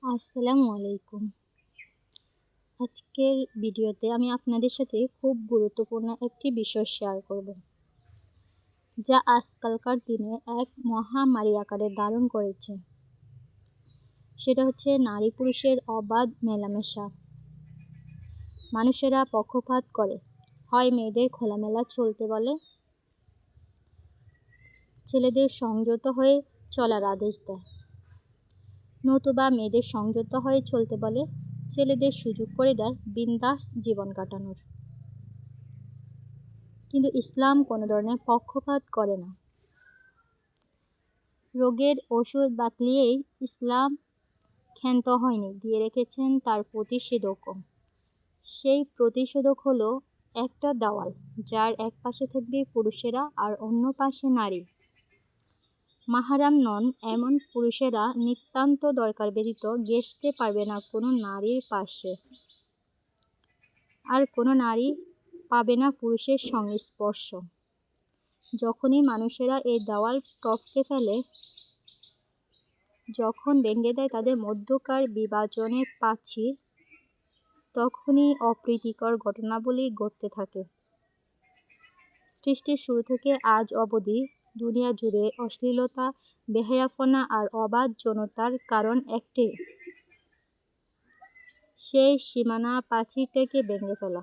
আসসালামু আলাইকুম। আজকের ভিডিওতে আমি আপনাদের সাথে খুব গুরুত্বপূর্ণ একটি বিষয় শেয়ার করব, যা আজকালকার দিনে এক মহামারী আকারে ধারণ করেছে। সেটা হচ্ছে নারী পুরুষের অবাধ মেলামেশা। মানুষেরা পক্ষপাত করে, হয় মেয়েদের খোলামেলা চলতে বলে, ছেলেদের সংযত হয়ে চলার আদেশ দেয়, নতুবা মেয়েদের সংযত হয়ে চলতে বলে, ছেলেদের সুযোগ করে দেয় বিন্দাস জীবন কাটানোর। কিন্তু ইসলাম কোনো ধরনের পক্ষপাত করে না। রোগের ওষুধ বাতলিয়েই ইসলাম ক্ষান্ত হয়নি, দিয়ে রেখেছেন তার প্রতিষেধকও। সেই প্রতিষেধক হলো একটা দেওয়াল, যার এক পাশে থাকবে পুরুষেরা আর অন্য পাশে নারী। মাহরাম নন এমন পুরুষেরা নিতান্ত দরকার ব্যতীত ঘেঁষতে পারবে না কোনো নারীর পাশে, আর কোনো নারী পাবে না পুরুষের সংস্পর্শ। যখনই মানুষেরা এই দেওয়াল টপকে ফেলে, যখন ভেঙে দেয় তাদের মধ্যকার বিভাজনের প্রাচীর, তখনই অপ্রীতিকর ঘটনাবলী ঘটতে থাকে। সৃষ্টির শুরু থেকে আজ অবধি দুনিয়া জুড়ে অশ্লীলতা, বেহায়াপনা আর অবাধ যৌনতার কারণ একটাই, সেই সীমানা প্রাচীরটাকে ভেঙে ফেলা।